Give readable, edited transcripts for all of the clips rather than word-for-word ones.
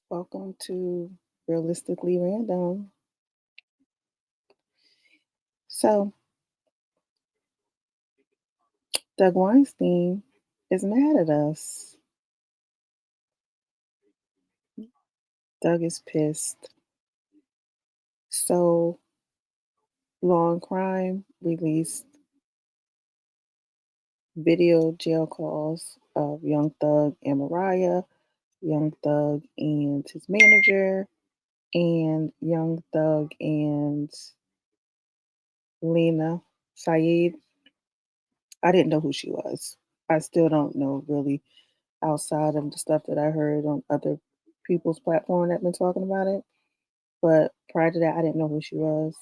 Welcome to Realistically Random. So, Doug Weinstein is mad at us. Doug is pissed. So, Law and Crime released video jail calls of Young Thug and Mariah, Young Thug and his manager, and Young Thug and Lena Saeed. I didn't know who she was. I still don't know really outside of the stuff that I heard on other people's platform that been talking about it. But prior to that, I didn't know who she was.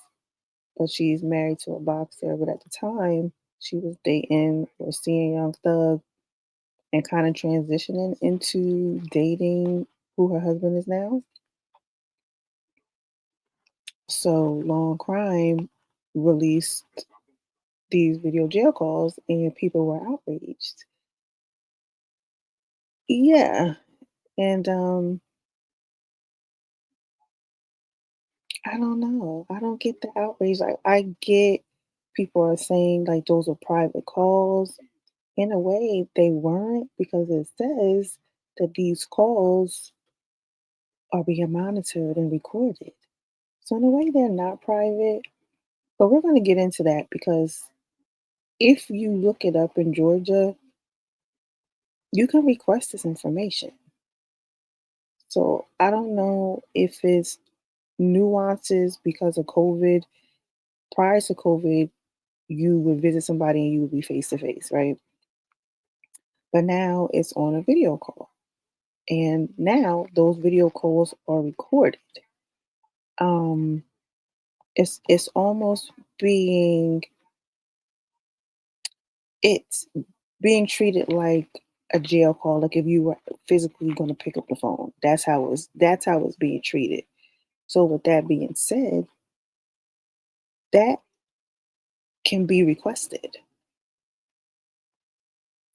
But she's married to a boxer. But at the time, she was dating or seeing Young Thug and kind of transitioning into dating who her husband is now. So Long Crime released these video jail calls and people were outraged. Yeah. And I don't know. I don't get the outrage. Like I get people are saying like those are private calls. In a way, they weren't because it says that these calls are being monitored and recorded. So in a way, they're not private. But we're going to get into that because if you look it up in Georgia, you can request this information. So I don't know if it's nuances because of COVID. Prior to COVID, you would visit somebody and you would be face to face, right? But now it's on a video call. And now those video calls are recorded. Um it's almost being it's being treated like a jail call, like if you were physically going to pick up the phone. That's how it's being treated. So with that being said, that can be requested.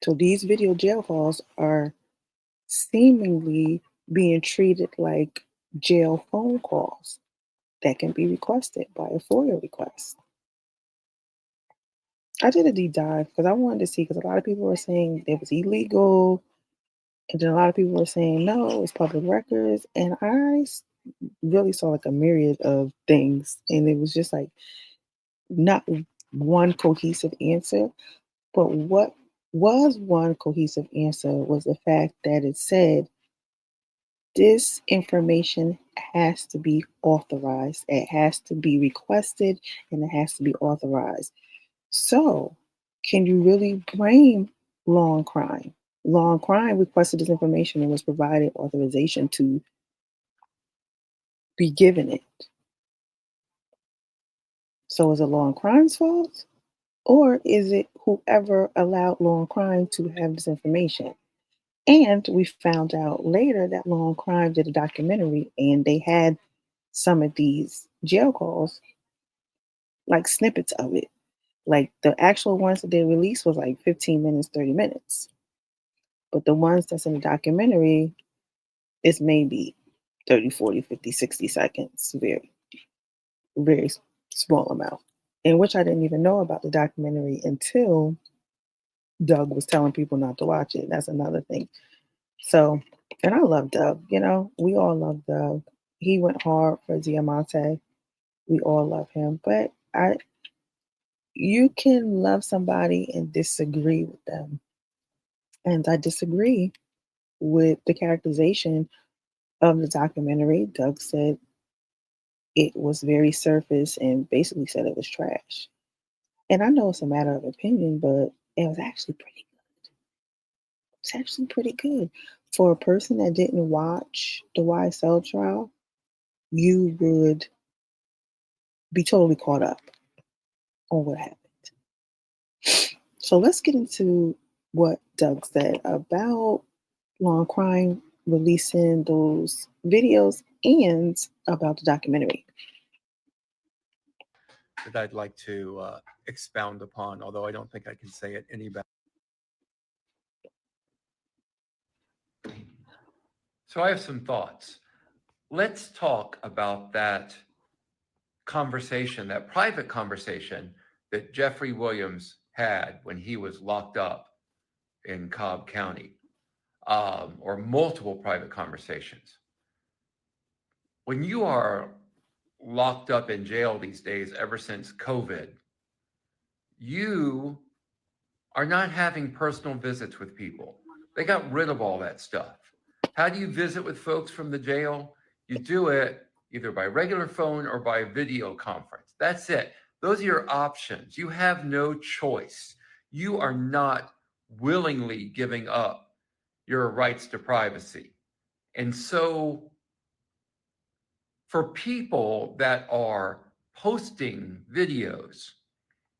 So these video jail calls are seemingly being treated like jail phone calls that can be requested by a FOIA request. I did a deep dive because I wanted to see because a lot of people were saying it was illegal, and then a lot of people were saying no, it's public records, and really saw like a myriad of things, and it was just like not one cohesive answer. But what was one cohesive answer was the fact that it said this information has to be authorized. It has to be requested and it has to be authorized. So, can you really blame law and crime? Law and crime requested this information and was provided authorization to be given it. So, is it law and crime's fault? Or is it whoever allowed law and crime to have this information? And we found out later that Law and Crime did a documentary and they had some of these jail calls, like snippets of it. Like the actual ones that they released was like 15 minutes, 30 minutes. But the ones that's in the documentary is maybe 30, 40, 50, 60 seconds. Very, very small amount. And which I didn't even know about the documentary until Doug was telling people not to watch it. That's another thing. So, and I love Doug, we all love Doug. He went hard for Diamante. We all love him. But you can love somebody and disagree with them. And I disagree with the characterization of the documentary. Doug said it was very surface and basically said it was trash. And I know it's a matter of opinion, but it was actually pretty good. It's actually pretty good. For a person that didn't watch the YSL trial, you would be totally caught up on what happened. So let's get into what Doug said about Law and Crime releasing those videos and about the documentary. That I'd like to expound upon, although I don't think I can say it any better. So I have some thoughts. let's talk about that conversation, that private conversation that Jeffrey Williams had when he was locked up in Cobb County, or multiple private conversations. When you are locked up in jail these days, ever since COVID, you are not having personal visits with people. They got rid of all that stuff. How do you visit with folks from the jail? You do it either by regular phone or by video conference. That's it. Those are your options. You have no choice. You are not willingly giving up your rights to privacy. And so, for people that are posting videos,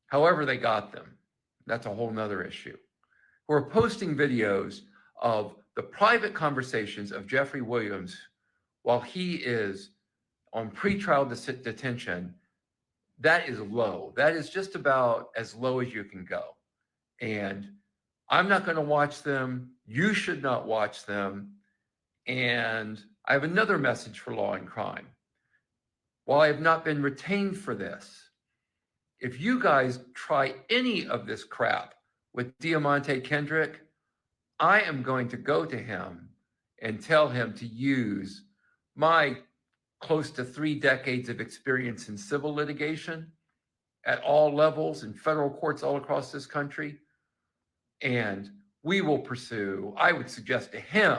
however they got them, that's a whole nother issue, who are posting videos of the private conversations of Jeffrey Williams while he is on pretrial detention, that is low. That is just about as low as you can go. And I'm not going to watch them. You should not watch them. And I have another message for Law and Crime. While I have not been retained for this, if you guys try any of this crap with Diamante Kendrick, I am going to go to him and tell him to use my close to 3 decades of experience in civil litigation at all levels in federal courts all across this country. And we will pursue, I would suggest to him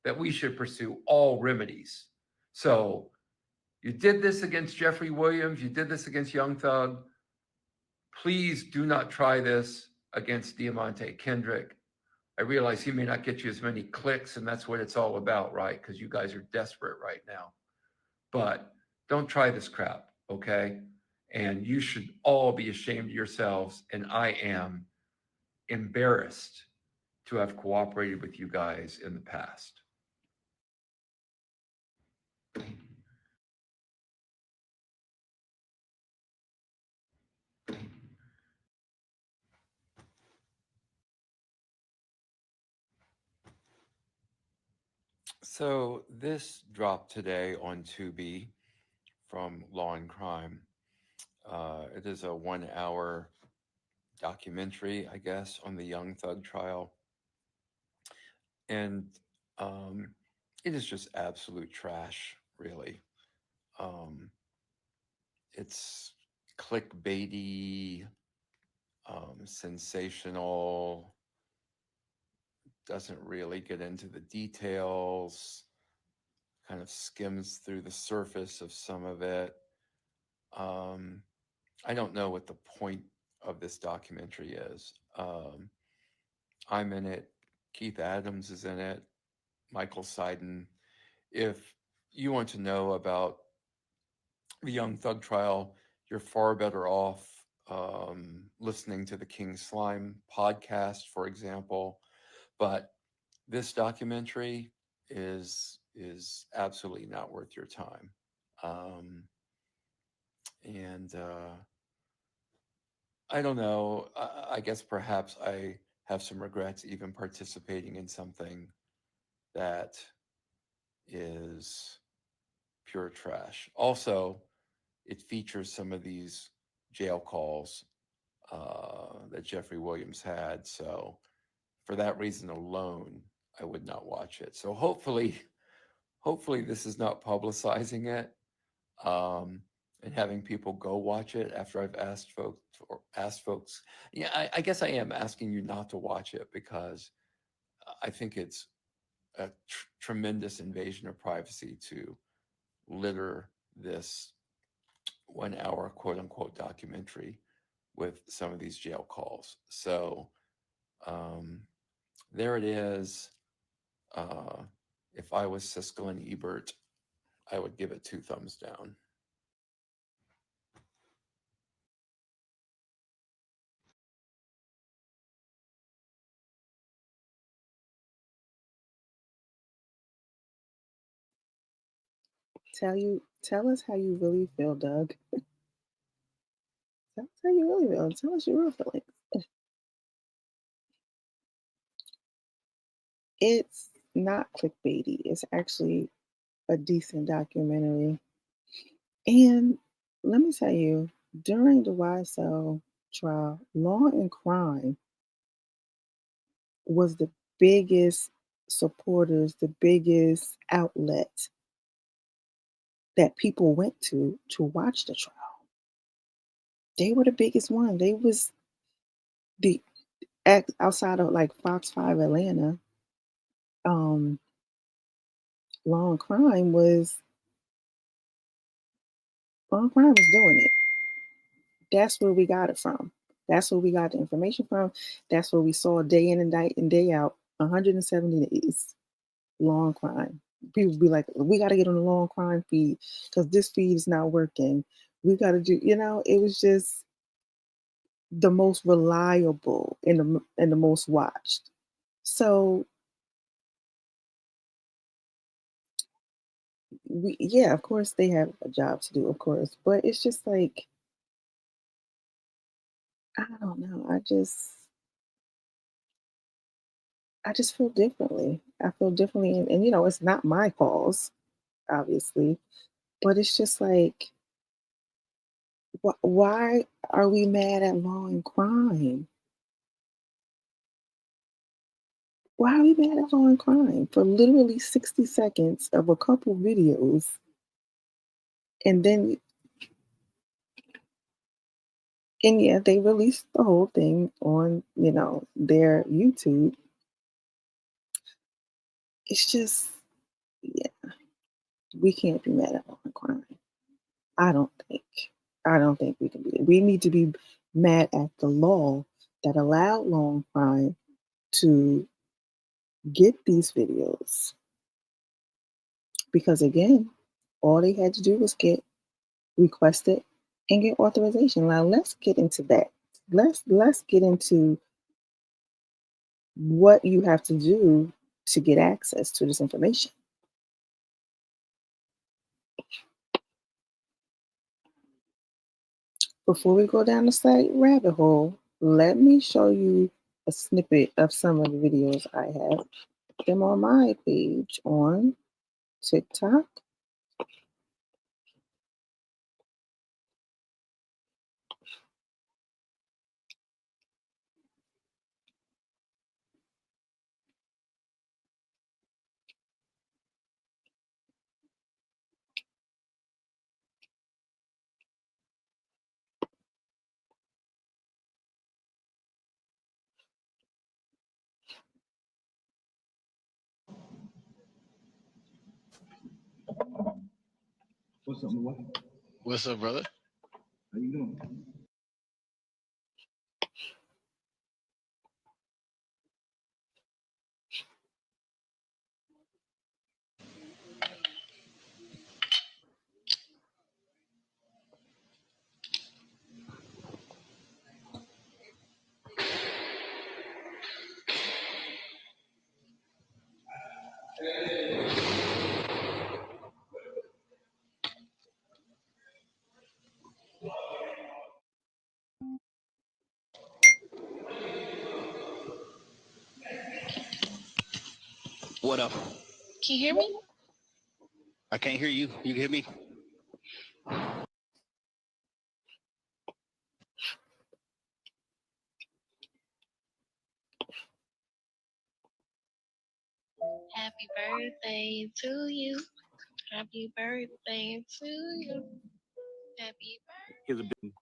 that we should pursue all remedies. So you did this against Jeffrey Williams, you did this against Young Thug. Please do not try this against Diamante Kendrick. I realize he may not get you as many clicks, and that's what it's all about, right? Because you guys are desperate right now. But don't try this crap, okay? And you should all be ashamed of yourselves. And I am embarrassed to have cooperated with you guys in the past. So this dropped today on Tubi from Law and Crime. It is a 1 hour documentary, I guess, on the Young Thug trial. And um, it is just absolute trash, really. Um, it's clickbaity, sensational, doesn't really get into the details, kind of skims through the surface of some of it. Um, I don't know what the point of this documentary is. I'm in it. Keith Adams is in it. Michael Seiden. If you want to know about the Young Thug trial, you're far better off listening to the King Slime podcast, for example. But this documentary is absolutely not worth your time. Um, and I don't know. I guess perhaps I have some regrets even participating in something that is pure trash. Also, it features some of these jail calls that Jeffrey Williams had. So, for that reason alone, I would not watch it. So, hopefully, this is not publicizing it, um, and having people go watch it after I've asked folks. Yeah, I guess I am asking you not to watch it because I think it's a tremendous invasion of privacy to litter this 1 hour quote unquote documentary with some of these jail calls. So um, there it is. Uh, if I was Siskel and Ebert, I would give it 2 thumbs down. Tell us how you really feel, Doug. Tell us how you really feel. Tell us your real feelings. It's not clickbaity. It's actually a decent documentary. And let me tell you, during the YSL trial, Law and Crime was the biggest supporters, the biggest outlet that people went to watch the trial. They were the biggest one. They was the outside of like Fox 5 Atlanta, um, Law and Crime was Law and Crime was doing it. That's where we got it from. That's where we got the information from. That's where we saw day in and day out, 170 days, Law and Crime. People be like, we got to get on the Law and Crime feed because this feed is not working. We got to do, it was just the most reliable and the most watched. So yeah, of course they have a job to do, of course, but it's just like I don't know. I just feel differently. I feel differently, and it's not my cause, obviously, but it's just like, why are we mad at Law and Crime? Why are we mad at Law and Crime for literally 60 seconds of a couple videos, and then and yeah, they released the whole thing on their YouTube. It's just, yeah, we can't be mad at Law and Crime. I don't think. I don't think we can be. We need to be mad at the law that allowed Law and Crime to get these videos. Because again, all they had to do was request it and get authorization. Now let's get into that. Let's get into what you have to do to get access to this information. Before we go down the site rabbit hole, let me show you a snippet of some of the videos I have them on my page on TikTok. What's up, my wife? What's up, brother? How you doing? What up? Can you hear me? I can't hear you. You can hear me? Happy birthday to you. Happy birthday to you. Happy birthday. Here's a big.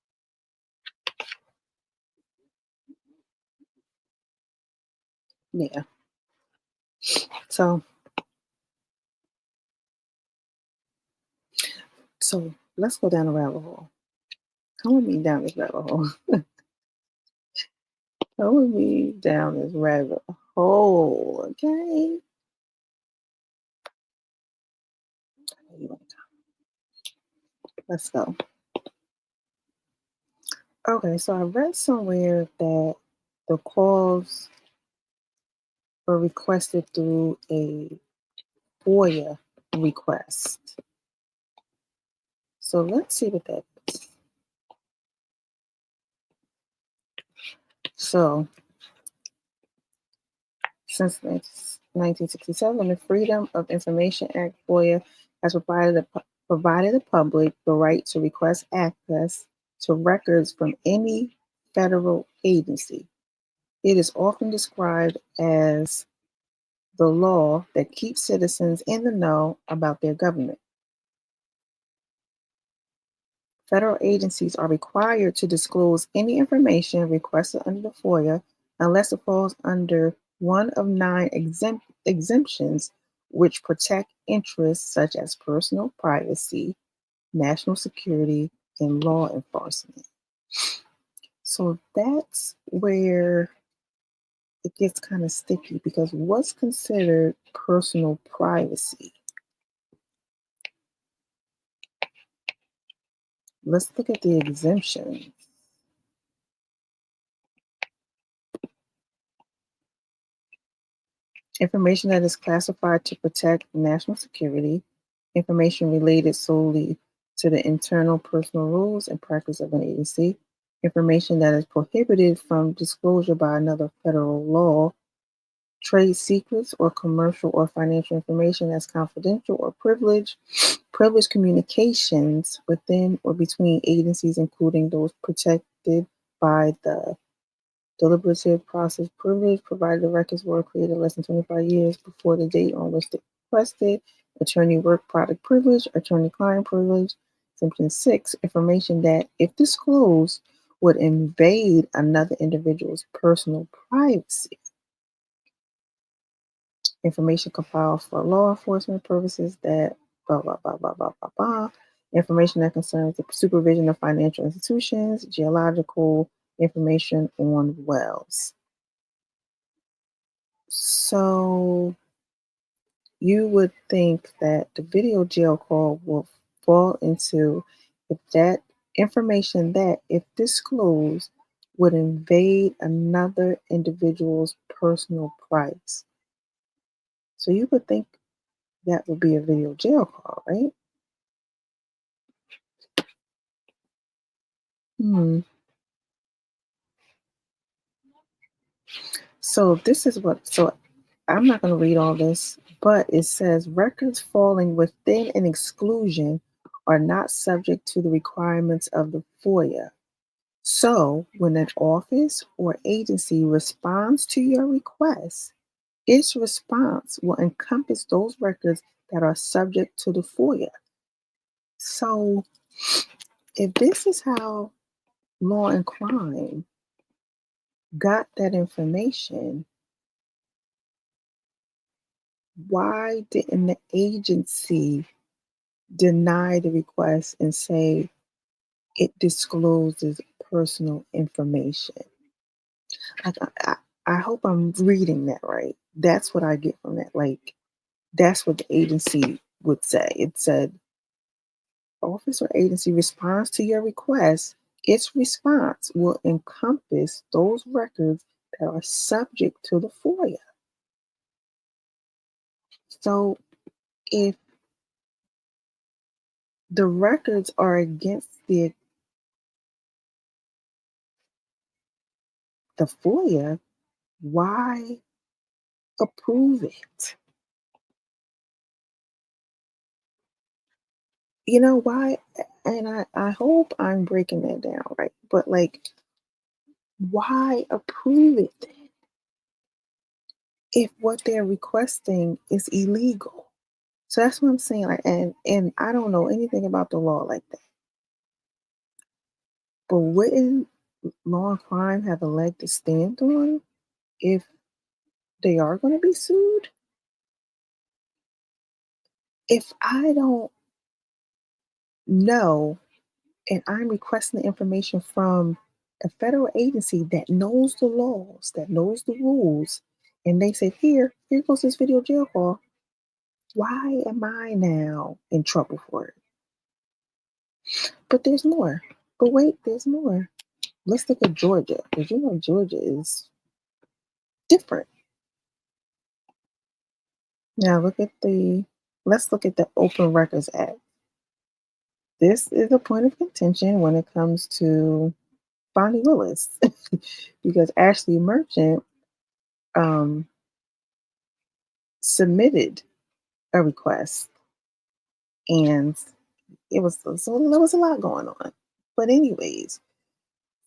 Yeah. So let's go down the rabbit hole. Come with me down this rabbit hole. Come with me down this rabbit hole, okay? Let's go. Okay, so I read somewhere that the calls were requested through a FOIA request. So let's see what that is. So, since 1967, the Freedom of Information Act, FOIA, has provided the public the right to request access to records from any federal agency. It is often described as the law that keeps citizens in the know about their government. Federal agencies are required to disclose any information requested under the FOIA unless it falls under one of 9 exemptions which protect interests such as personal privacy, national security, and law enforcement. So that's where it gets kind of sticky because what's considered personal privacy? Let's look at the exemptions. Information that is classified to protect national security, information related solely to the internal personal rules and practice of an agency, information that is prohibited from disclosure by another federal law, trade secrets or commercial or financial information that's confidential or privileged, privileged communications within or between agencies, including those protected by the deliberative process privilege, provided the records were created less than 25 years before the date on which they requested, attorney work product privilege, attorney client privilege. Section 6, information that, if disclosed, would invade another individual's personal privacy. Information compiled for law enforcement purposes that blah, blah, blah, blah, blah, blah, blah. Information that concerns the supervision of financial institutions, geological information on wells. So you would think that the video jail call will fall into if that information that, if disclosed, would invade another individual's personal privacy. So you would think that would be a video jail call, right? So this is what, so I'm not going to read all this, but it says records falling within an exclusion are not subject to the requirements of the FOIA. So when an office or agency responds to your request, its response will encompass those records that are subject to the FOIA. So if this is how law and crime got that information, why didn't the agency deny the request and say it discloses personal information? I hope I'm reading that right. That's what I get from that. Like, that's what the agency would say. It said, office or agency responds to your request. Its response will encompass those records that are subject to the FOIA. So if the records are against the FOIA, why approve it? You know why? And I hope I'm breaking that down right. But like, why approve it then if what they're requesting is illegal? So that's what I'm saying. Like, and I don't know anything about the law like that. But wouldn't law and crime have a leg to stand on if they are going to be sued? If I don't know and I'm requesting the information from a federal agency that knows the laws, that knows the rules, and they say, here goes this video jail call, why am I now in trouble for it? But there's more. But wait, there's more. Let's look at Georgia, because you know Georgia is different. Now let's look at the Open Records Act. This is a point of contention when it comes to Bonnie Willis, because Ashley Merchant um, submitted a request And there was a lot going on. But anyways,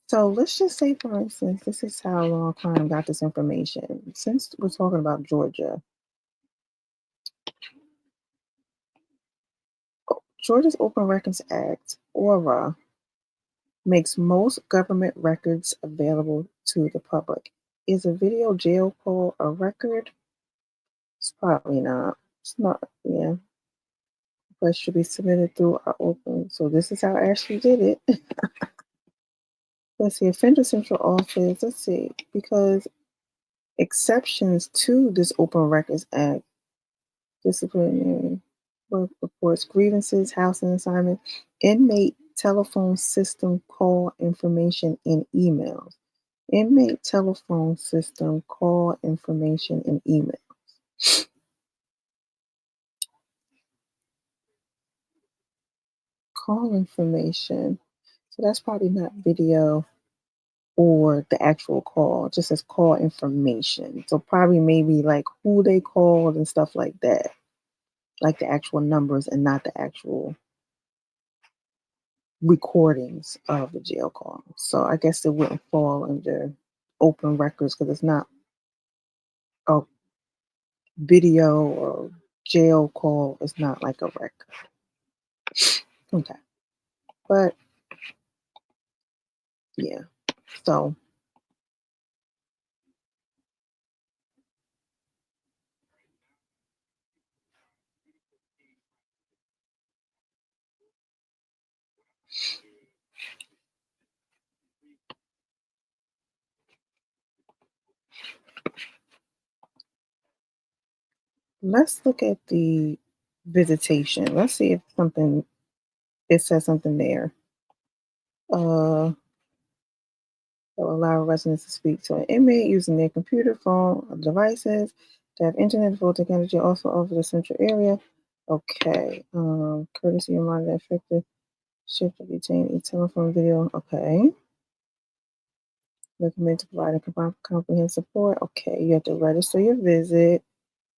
so let's just say, for instance, this is how law and crime got this information. Since we're talking about Georgia, Georgia's Open Records Act, ORA, makes most government records available to the public. Is a video jail call a record? It's probably not. It's not, yeah. But should be submitted through our open. So this is how Ashley did it. Let's see, Offender Central Office. Let's see, because exceptions to this Open Records Act, disciplinary work reports, grievances, housing assignment, inmate telephone system call information in emails. Inmate telephone system call information in email. Call information. So that's probably not video or the actual call, just as call information. So probably maybe like who they called and stuff like that, like the actual numbers and not the actual recordings of the jail call. So I guess it wouldn't fall under open records because it's not a video or jail call. It's not like a record. Okay, but yeah. So let's look at the visitation. Let's see if it says something there. That will allow residents to speak to an inmate using their computer, phone, or devices to have internet full technology also over the central area. Okay. Courtesy reminder that effective shift of detainee telephone video. Okay. Recommend to provide a comprehensive support. Okay. You have to register your visit.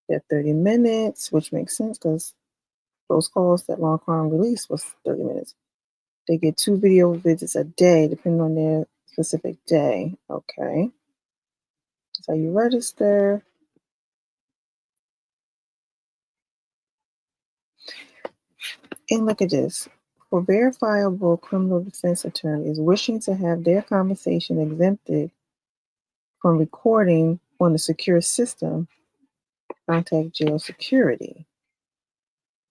You have 30 minutes, which makes sense because those calls that Long Crime released was 30 minutes. They get 2 video visits a day, depending on their specific day. Okay. So you register. And look at this. For verifiable criminal defense attorneys wishing to have their conversation exempted from recording on a secure system, contact jail security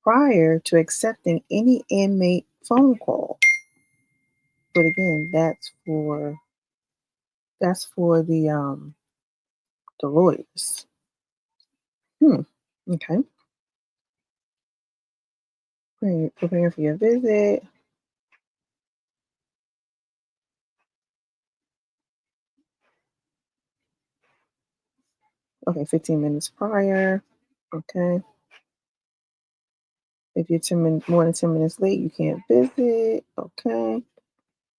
prior to accepting any inmate phone call. But again, that's for the lawyers. Okay. Preparing for your visit. Okay, 15 minutes prior. Okay. If you're more than 10 minutes late, you can't visit. Okay.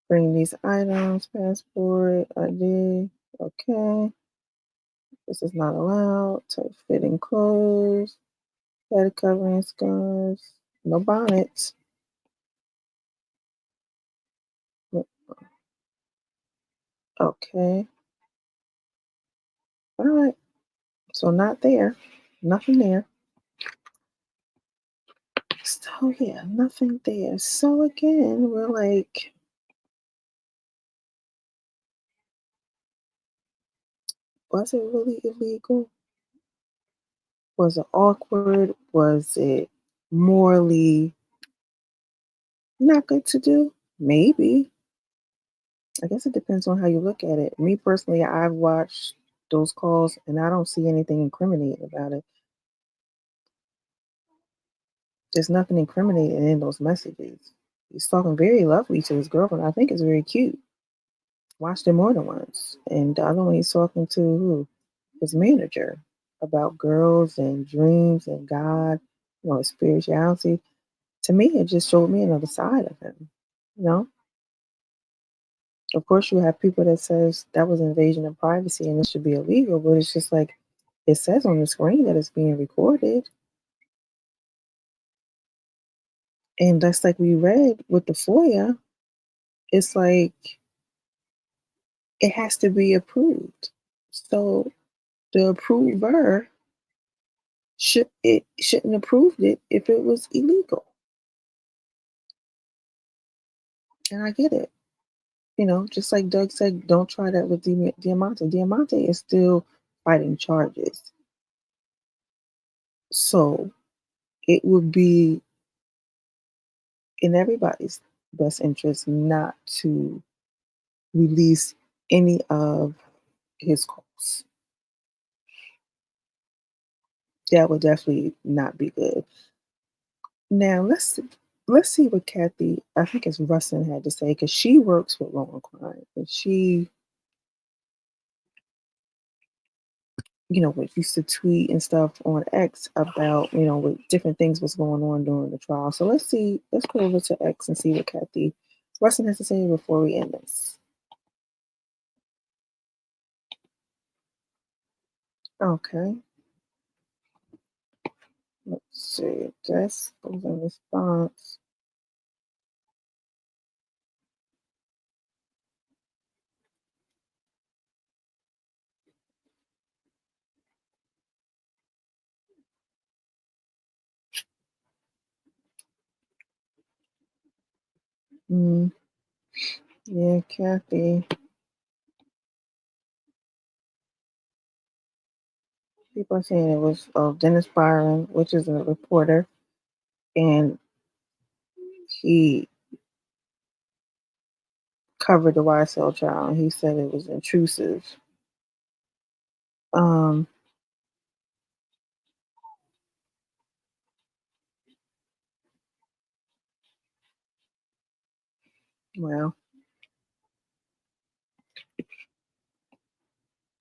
Bring these items, passport, ID. Okay. This is not allowed. Tight fitting clothes, head covering, scarves, no bonnets. Okay. All right. So not there. Nothing there. So yeah, nothing there. So again, we're like, was it really illegal? Was it awkward? Was it morally not good to do? Maybe. I guess it depends on how you look at it. Me personally, I've watched those calls and I don't see anything incriminating about it. There's nothing incriminating in those messages. He's talking very lovely to his girlfriend. I think it's very cute. Watched it more than once. And the other one he's talking to who? His manager about girls and dreams and God, spirituality. To me, it just showed me another side of him. You know, of course, you have people that says that was invasion of privacy and it should be illegal, but it's just like it says on the screen that it's being recorded. And that's like we read with the FOIA, it's like it has to be approved. So the approver shouldn't approved it if it was illegal. And I get it. Just like Doug said, don't try that with Diamante. Diamante is still fighting charges. So it would be in everybody's best interest not to release any of his calls. That would definitely not be good. Now let's see what Kathy, I think it's Rustin, had to say, because she works with law and crime, and she, used to tweet and stuff on X about, with different things was going on during the trial. So let's see, let's go over to X and see what Kathy Rustin has to say before we end this. Okay, let's see. This was a response. Mm, yeah, Kathy. People are saying it was Dennis Byron, which is a reporter, and he covered the YSL trial. He said it was intrusive. Um, well,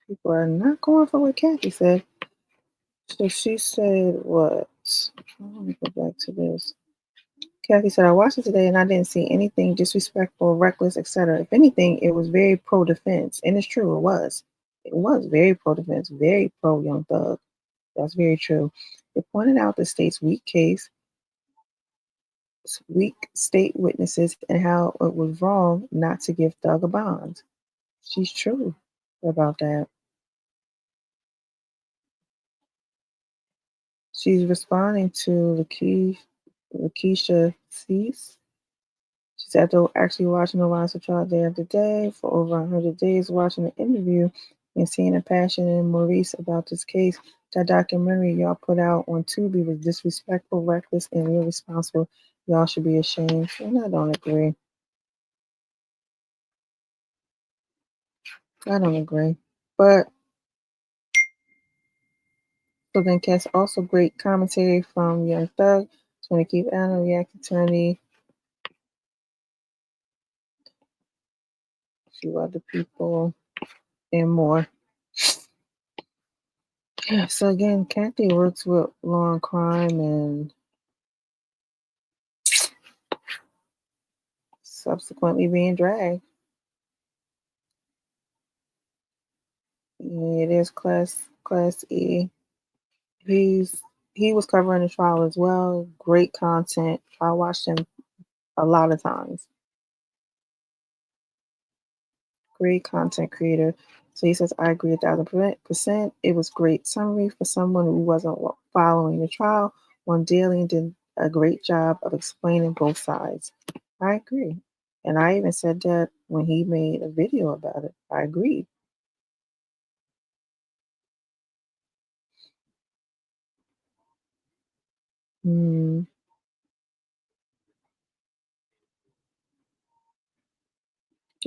people are not going for what Kathy said. So she said what? Let me go back to this. Kathy said, I watched it today and I didn't see anything disrespectful, reckless, etc. If anything, it was very pro defense. And it's true, it was. It was very pro defense, very pro Young Thug. That's very true. It pointed out the state's weak state witnesses and how it was wrong not to give Thug a bond. She's true about that. She's responding to Lakeisha Cease. She said, after actually watching the Rise of Trial day after day for over 100 days, watching the interview and seeing the passion in Maurice about this case, that documentary y'all put out on Tubi was disrespectful, reckless, and irresponsible. Y'all should be ashamed. And I don't agree. I don't agree. But so then Cass also great commentary from Young Thug, 20 Keith Allen, React Attorney, a few other people, and more. Yeah, so again, Kathy works with law and crime and subsequently being dragged. It is class E. He was covering the trial as well. Great content. I watched him a lot of times. Great content creator. So he says, I agree 1,000%. It was great summary for someone who wasn't following the trial on daily and did a great job of explaining both sides. I agree. And I even said that when he made a video about it. I agreed. Hmm.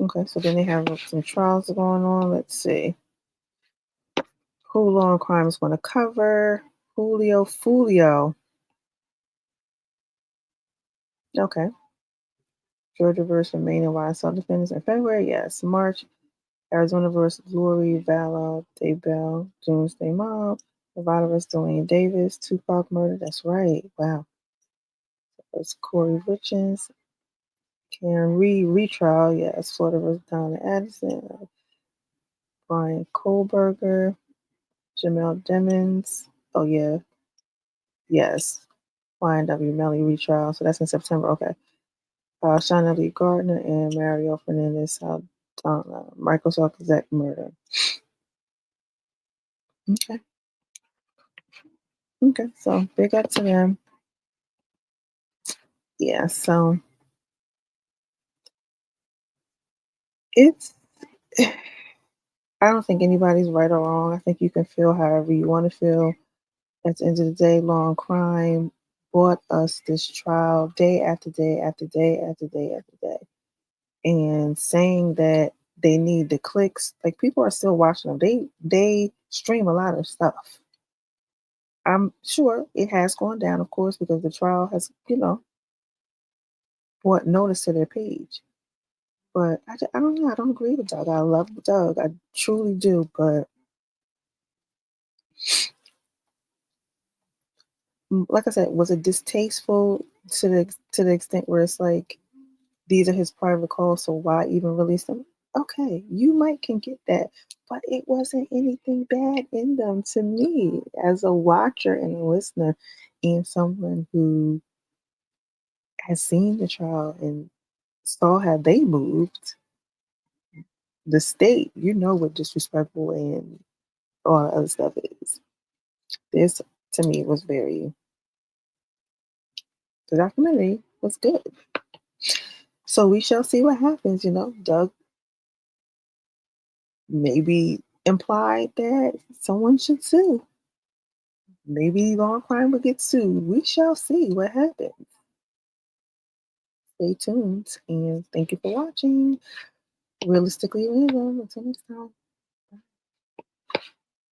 Okay, so then they have some trials going on. Let's see. Who Law and Crime is going to cover? Julio Fulio. Okay. Georgia versus Maine why self-defense in February. Yes. March. Arizona versus Lori Vallow Daybell. Doomsday Mob. Nevada versus Dwayne Davis. Tupac murder. That's right. Wow. That's Corey Richards. Karen Reed retrial. Yes. Florida versus Donna Addison. Brian Kohlberger. Jamel Demons. Oh, yeah. Yes. YNW Melly retrial. So that's in September. Okay. Shauna Lee Gardner and Mario Fernandez Microsoft exec murder. Okay. Okay. So big up to them. Yeah. So it's. I don't think anybody's right or wrong. I think you can feel however you want to feel. At the end of the day, Law and Crime brought us this trial day after day after day after day after day. And saying that they need the clicks, like people are still watching them. They stream a lot of stuff. I'm sure it has gone down, of course, because the trial has, brought notice to their page. But I don't know. I don't agree with Doug. I love Doug. I truly do. But like I said, was it distasteful to the extent where it's like these are his private calls, so why even release them? Okay, you might can get that, but it wasn't anything bad in them to me as a watcher and a listener, and someone who has seen the trial and saw how they moved. The state, what disrespectful and all that other stuff is. This to me was very. The documentary was good. So we shall see what happens. Doug maybe implied that someone should sue. Maybe Law and Crime will get sued. We shall see what happens. Stay tuned and thank you for watching. Realistically Random. Until next time.